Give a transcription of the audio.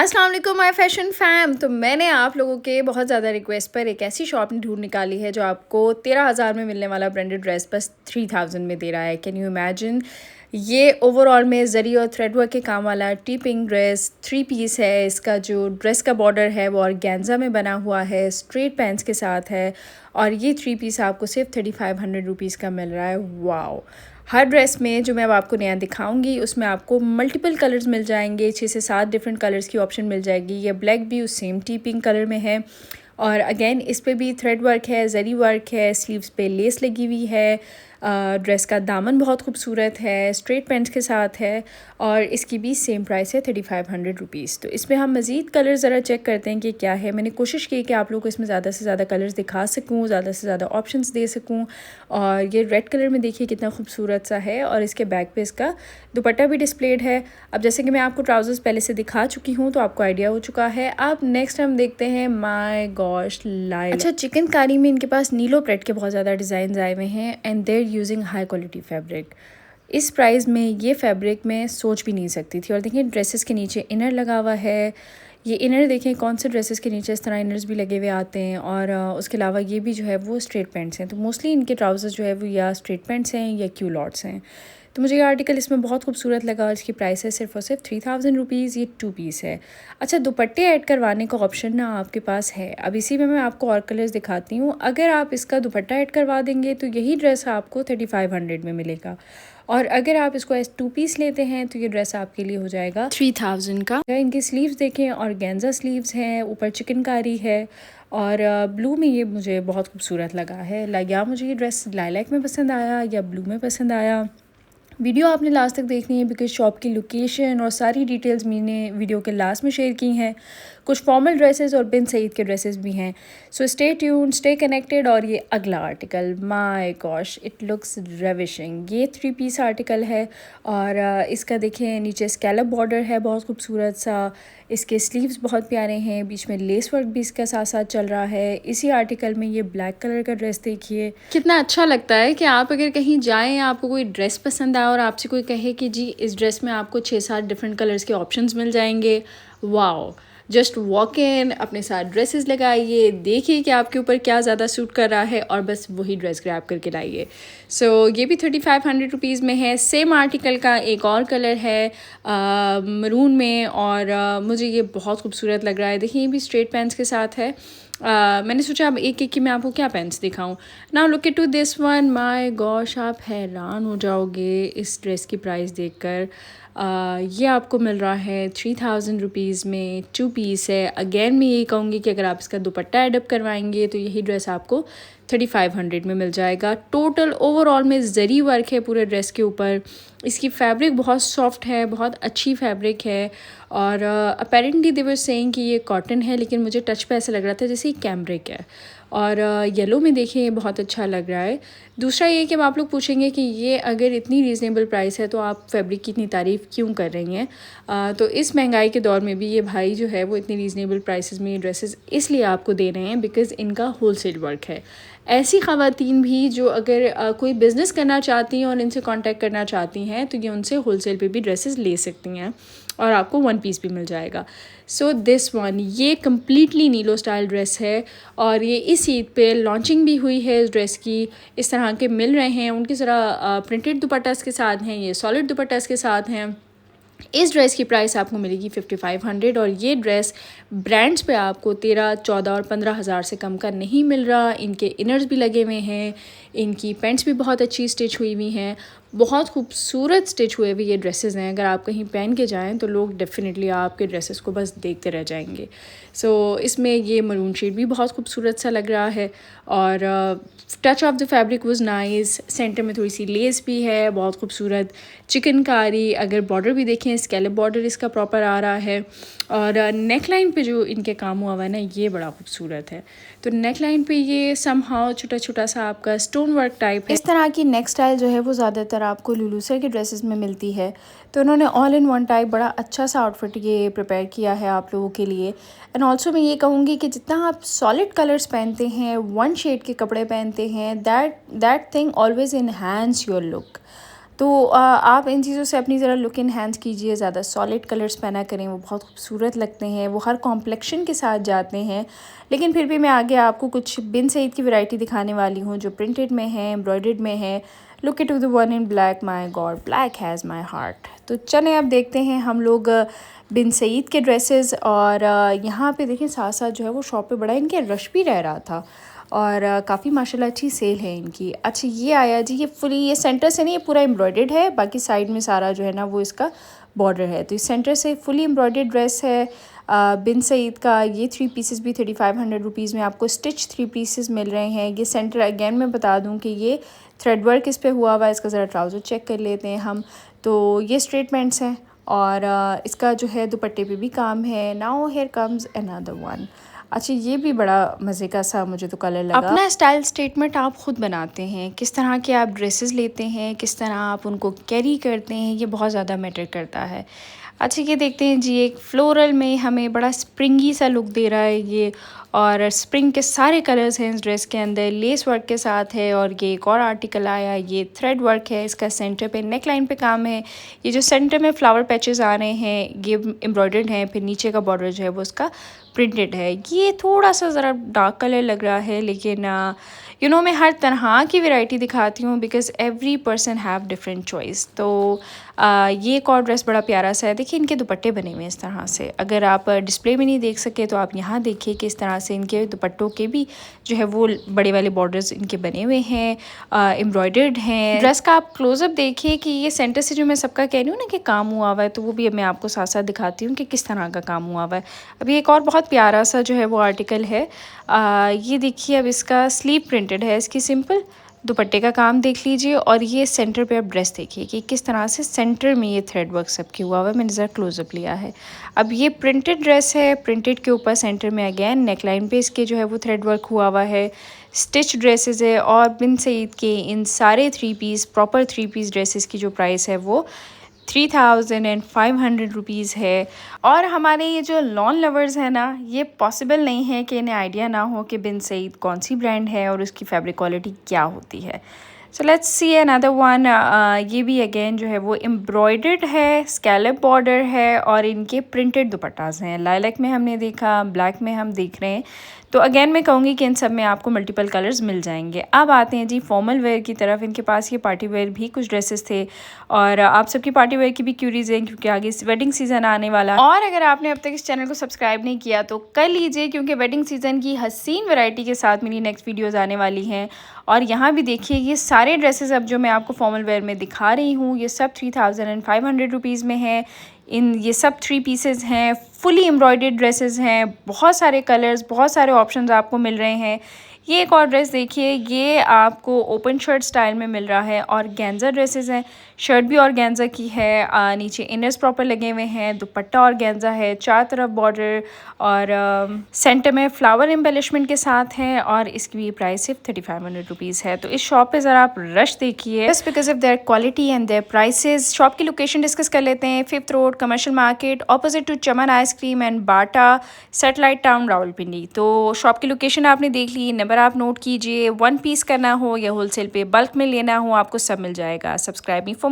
अस्सलाम वालेकुम my fashion fam. तो मैंने आप लोगों के बहुत ज़्यादा रिक्वेस्ट पर एक ऐसी शॉप ढूंढ निकाली है जो आपको 13,000 में मिलने वाला ब्रांडेड ड्रेस बस 3,000 में दे रहा है। Can you imagine. ये ओवरऑल में जरी और थ्रेड वर्क के काम वाला टी पिंक ड्रेस 3 पीस है। इसका जो ड्रेस का बॉर्डर है वो ऑर्गेन्जा में बना हुआ है, स्ट्रेट पैंट्स के साथ है और ये 3 पीस आपको सिर्फ 3,500 रुपीज़ का मिल रहा है। वाओ। हर ड्रेस में जो मैं अब आपको नया दिखाऊंगी उसमें आपको मल्टीपल कलर्स मिल जाएंगे, 6 से 7 डिफरेंट कलर्स की ऑप्शन मिल जाएगी। ये ब्लैक भी उस सेम टी पिंक कलर में है और अगेन इस पे भी थ्रेड वर्क है, जरी वर्क है, स्लीव्स पे लेस लगी हुई है। ड्रेस का दामन बहुत खूबसूरत है, स्ट्रेट पैंट्स के साथ है और इसकी भी सेम प्राइस है 3,500 रुपीज़। तो इसमें हम मज़ीद कलर ज़रा चेक करते हैं कि क्या है। मैंने कोशिश की कि आप लोग को इसमें ज़्यादा से ज़्यादा कलर्स दिखा सकूँ, ज़्यादा से ज़्यादा ऑप्शंस दे सकूँ। और ये रेड कलर में देखिए कितना खूबसूरत सा है और इसके बैक पे इसका दुपट्टा भी डिस्प्लेड है। अब जैसे कि मैं आपको ट्राउज़र्स पहले से दिखा चुकी हूँ तो आपको आइडिया हो चुका है। अब नेक्स्ट हम देखते हैं माय गॉश लाइव। अच्छा, चिकनकारी में इनके पास नीलो प्रेट के बहुत ज़्यादा डिज़ाइन आए हुए हैं and they're using high quality fabric. इस प्राइस में ये फैब्रिक मैं सोच भी नहीं सकती थी। और देखिए ड्रेसेस के नीचे इनर लगा हुआ है। ये इनर देखें कौन से ड्रेसेस के नीचे इस तरह इनर्स भी लगे हुए आते हैं और उसके अलावा ये भी जो है वो स्ट्रेट पैंट्स हैं। तो मोस्टली इनके ट्राउज़र्स जो है वो या स्ट्रेट पैंट्स हैं या क्यूलॉट्स हैं। तो मुझे ये आर्टिकल इसमें बहुत खूबसूरत लगा और इसकी प्राइस है सिर्फ और सिर्फ 3,000 रुपीज़। ये 2 पीस है। अच्छा, दुपट्टे ऐड करवाने का ऑप्शन ना आपके पास है। अब इसी में मैं आपको और कलर्स दिखाती हूँ। अगर आप इसका दुपट्टा ऐड करवा देंगे तो यही ड्रेस आपको 3,500 में मिलेगा और अगर आप इसको एज 2 पीस लेते हैं तो ये ड्रेस आपके लिए हो जाएगा 3,000 का। इनकी स्लीव्स देखें और गेंजा स्लीव्स हैं, ऊपर चिकनकारी है और ब्लू में ये मुझे बहुत खूबसूरत लगा है। या मुझे ये ड्रेस लाइलैक में पसंद आया या ब्लू में पसंद आया। वीडियो आपने लास्ट तक देखनी है बिकॉज शॉप की लोकेशन और सारी डिटेल्स मैंने वीडियो के लास्ट में शेयर की हैं। कुछ फॉर्मल ड्रेसेस और बिन सईद के ड्रेसेस भी हैं। So stay tune, stay connected. और ये अगला article, my gosh, it looks ravishing. ये 3 पीस आर्टिकल है और इसका देखें नीचे स्कैलप बॉर्डर है बहुत खूबसूरत सा। इसके स्लीव्स बहुत प्यारे हैं, बीच में लेस वर्क भी इसका साथ साथ चल रहा है। इसी आर्टिकल में ये ब्लैक कलर का ड्रेस देखिए कितना अच्छा लगता है कि आप अगर कहीं जाएं, आपको कोई ड्रेस पसंद आए और आपसे कोई कहे कि जी इस ड्रेस में आपको 6-7 डिफरेंट कलर्स के ऑप्शंस मिल जाएंगे। वाओ। जस्ट वॉक इन, अपने साथ ड्रेसेस लगाइए, देखिए कि आपके ऊपर क्या ज़्यादा सूट कर रहा है और बस वही ड्रेस ग्रैब करके लाइए। सो ये भी 3,500 रुपीज़ में है। सेम आर्टिकल का एक और कलर है मरून में और मुझे ये बहुत खूबसूरत लग रहा है। देखिए ये भी स्ट्रेट पैंट्स के साथ है। मैंने सोचा अब एक एक की मैं आपको क्या पैंट्स दिखाऊं। Now look to this one, my gosh, आप हैरान हो जाओगे इस ड्रेस की प्राइस देखकर। ये आपको मिल रहा है 3,000 रुपीज़ में, 2 पीस है। अगेन मैं यही कहूँगी कि अगर आप इसका दुपट्टा एडअप करवाएंगे तो यही ड्रेस आपको 3,500 में मिल जाएगा। टोटल ओवरऑल में जरी वर्क है पूरे ड्रेस के ऊपर। इसकी फैब्रिक बहुत सॉफ्ट है, बहुत अच्छी फैब्रिक है और अपेरेंटली दे वर सेइंग कि ये कॉटन है, लेकिन मुझे टच पे ऐसा लग रहा था जैसे ये कैमरिक है। और येलो में देखिए ये बहुत अच्छा लग रहा है। दूसरा ये कि आप लोग पूछेंगे कि ये अगर इतनी रीज़नेबल प्राइस है तो आप फैब्रिक की इतनी तारीफ़ क्यों कर रही हैं। तो इस महंगाई के दौर में भी ये भाई जो है वो इतनी रीज़नेबल प्राइसेस में ये ड्रेसेस इसलिए आपको दे रहे हैं बिकॉज़ इनका होलसेल वर्क है। ऐसी ख़वातीन भी जो अगर कोई बिज़नेस करना चाहती हैं और इनसे कांटेक्ट करना चाहती हैं तो ये उनसे होलसेल पे भी ड्रेसेस ले सकती हैं और आपको 1 पीस भी मिल जाएगा। सो दिस वन, ये कम्प्लीटली नीलो स्टाइल ड्रेस है और ये इस ईद पे लॉन्चिंग भी हुई है इस ड्रेस की। इस तरह के मिल रहे हैं, उनकी ज़रा प्रिंटेड दुपट्टास के साथ हैं, ये सॉलिड दुपट्टास के साथ हैं। इस ड्रेस की प्राइस आपको मिलेगी 5,500 और ये ड्रेस ब्रांड्स पे आपको 13, 14 और 15,000 से कम का नहीं मिल रहा। इनके इनर्स भी लगे हुए हैं, इनकी पैंट्स भी बहुत अच्छी स्टिच हुई हुई हैं, बहुत खूबसूरत स्टिच हुए हुए ये ड्रेसेस हैं। अगर आप कहीं पहन के जाएं तो लोग डेफिनेटली आपके ड्रेसेस को बस देखते रह जाएंगे। सो इसमें ये मरून शेड भी बहुत खूबसूरत सा लग रहा है और touch of the fabric was nice. Centre में थोड़ी सी लेस भी है, बहुत खूबसूरत चिकनकारी। अगर बॉर्डर भी देखें, स्कैलप बॉर्डर इसका प्रॉपर आ रहा है और नेक लाइन पे जो इनके काम हुआ हुआ है ना, ये बड़ा खूबसूरत है। तो नेक लाइन पे ये समहाउ छोटा छोटा सा आपका स्टोन वर्क टाइप है। इस तरह की नेक स्टाइल जो है वो ज़्यादातर आपको लुलूसर के ड्रेसेस में मिलती है। तो उन्होंने ऑल इन वन टाइप बड़ा अच्छा सा आउटफिट ये प्रिपेयर किया है आप लोगों के लिए। एंड ऑल्सो मैं ये कहूँगी कि जितना आप सॉलिड कलर्स पहनते हैं, 1 शेड के कपड़े पहनते हैं, that thing always enhance your look. तो आप इन चीज़ों से अपनी ज़रा लुक इन्हेंस कीजिए, ज़्यादा सॉलिड कलर्स पहना करें, वो बहुत खूबसूरत लगते हैं, वो हर कॉम्प्लेक्शन के साथ जाते हैं। लेकिन फिर भी मैं आगे आपको कुछ बिन सईद की वैरायटी दिखाने वाली हूँ जो प्रिंटेड में है, एम्ब्रॉयडर्ड में है। Look it to the one in black, my god black has my heart. तो चलें अब देखते हैं हम लोग बिन सईद के ड्रेसेस। और यहाँ पे देखें साथ साथ जो है वो शॉप पे बड़ा इनके रश भी रह रहा था और काफ़ी माशाल्लाह अच्छी सेल है इनकी। अच्छा ये आया जी, ये सेंटर से नहीं, ये पूरा एम्ब्रॉयडर्ड है, बाकी साइड में सारा जो है ना वो इसका बॉर्डर है। तो इस सेंटर से फुली एम्ब्रॉयडर्ड ड्रेस है बिन सईद का। ये 3 पीसेस भी 3500 रुपीज़ में आपको स्टिच 3 पीसेस मिल रहे हैं। ये सेंटर अगेन मैं बता दूं कि ये थ्रेड वर्क इस पे हुआ हुआ है। इसका ज़रा ट्राउज़र चेक कर लेते हैं हम। तो ये स्ट्रेटमेंट्स हैं और इसका जो है दुपट्टे पे भी काम है। Now here comes another one. अच्छा ये भी बड़ा मज़े का सा मुझे तो कलर लगा। अपना स्टाइल स्टेटमेंट आप ख़ुद बनाते हैं, किस तरह के आप ड्रेसेस लेते हैं, किस तरह आप उनको कैरी करते हैं, ये बहुत ज़्यादा मैटर करता है। अच्छा ये देखते हैं जी, एक फ्लोरल में हमें बड़ा स्प्रिंगी सा लुक दे रहा है ये, और स्प्रिंग के सारे कलर्स हैं इस ड्रेस के अंदर, लेस वर्क के साथ है। और ये एक और आर्टिकल आया, ये थ्रेड वर्क है, इसका सेंटर पे नेक लाइन पे काम है। ये जो सेंटर में फ्लावर पैचेस आ रहे हैं ये एम्ब्रॉयडर्ड हैं, फिर नीचे का बॉर्डर जो है वो उसका प्रिंटेड है। ये थोड़ा सा ज़रा डार्क कलर लग रहा है, लेकिन मैं हर तरह की वैरायटी दिखाती हूँ because every person have different choice. तो ये एक और ड्रेस बड़ा प्यारा सा है। देखिए इनके दुपट्टे बने हुए हैं इस तरह से, अगर आप डिस्प्ले में नहीं देख सके तो आप यहाँ देखिए कि इस तरह से इनके दुपट्टों के भी जो है वो बड़े वाले बॉर्डर्स इनके बने हुए हैं, एम्ब्रॉयडर्ड हैं। ड्रेस का आप क्लोज़अप देखिए कि ये सेंटर से जो मैं सबका कह रही हूँ ना कि काम हुआ हुआ है, तो वो भी मैं आपको साथ साथ दिखाती हूँ कि किस तरह का काम हुआ हुआ है। अभी एक और बहुत प्यारा सा जो है वो आर्टिकल है, ये देखिए। अब इसका स्लीव प्रिंटेड है, इसकी सिंपल दुपट्टे का काम देख लीजिए। और ये सेंटर पे आप ड्रेस देखिए कि किस तरह से सेंटर में ये थ्रेड वर्क सब किया हुआ है। मैंने ज़रा क्लोजअप लिया है। अब ये प्रिंटेड ड्रेस है, प्रिंटेड के ऊपर सेंटर में अगेन नेक लाइन पे इसके जो है वो थ्रेड वर्क हुआ हुआ है। स्टिच ड्रेसेस है और बिन सईद के इन सारे 3 पीस प्रॉपर 3 पीस ड्रेसेस की जो प्राइस है वो 3500 रुपीज़ है। और हमारे ये जो लॉन लवर्स हैं ना, ये पॉसिबल नहीं है कि इन्हें आइडिया ना हो कि बिन सईद कौन सी ब्रांड है और उसकी फैब्रिक क्वालिटी क्या होती है। So let's see another one. ये भी अगेन जो है वो एम्ब्रॉयडर्ड है, स्कैलप बॉर्डर है और इनके प्रिंटेड दुपट्टास हैं। लाइलैक में हमने देखा, ब्लैक में हम देख रहे हैं। तो अगेन मैं कहूँगी कि इन सब में आपको मल्टीपल कलर्स मिल जाएंगे। अब आते हैं जी फॉर्मल वेयर की तरफ। इनके पास ये पार्टी वेयर भी कुछ ड्रेसेस थे और आप सबकी पार्टी वेयर की भी क्यूरीज हैं क्योंकि आगे वेडिंग सीज़न आने वाला है। और अगर आपने अब तक इस चैनल को सब्सक्राइब नहीं किया तो कर लीजिए, क्योंकि वेडिंग सीज़न की हसीन वैरायटी के साथ मेरी नेक्स्ट वीडियोज़ आने वाली हैं। और यहाँ भी देखिए ये सारे ड्रेसेस अब जो मैं आपको फॉर्मल वेयर में दिखा रही हूँ ये सब 3500 रुपीज़ में है। ये सब 3 पीसेस हैं, फुली एम्ब्रॉयडर्ड ड्रेसेस हैं, बहुत सारे कलर्स, बहुत सारे ऑप्शंस आपको मिल रहे हैं। ये एक और ड्रेस देखिए, ये आपको ओपन शर्ट स्टाइल में मिल रहा है और गेंजा ड्रेसेस हैं। शर्ट भी और गेंजा की है, नीचे इनर्स प्रॉपर लगे हुए हैं, दुपट्टा और गेंजा है, चार तरफ बॉर्डर और सेंटर में फ्लावर एम्बेलिशमेंट के साथ है। और इसकी भी प्राइस सिर्फ 3500 रुपीज़ है। तो इस शॉप पे ज़रा आप रश देखिए just because of their quality and their prices. Shop की लोकेशन डिस्कस कर लेते हैं। 5th road, commercial market, opposite to Chaman ice cream and Bata, satellite town, Rawalpindi. तो शॉप की लोकेशन आपने देख ली, नंबर आप नोट कीजिए। 1 पीस करना हो या होलसेल पे बल्क में लेना हो, आपको सब मिल जाएगा। Subscribe me for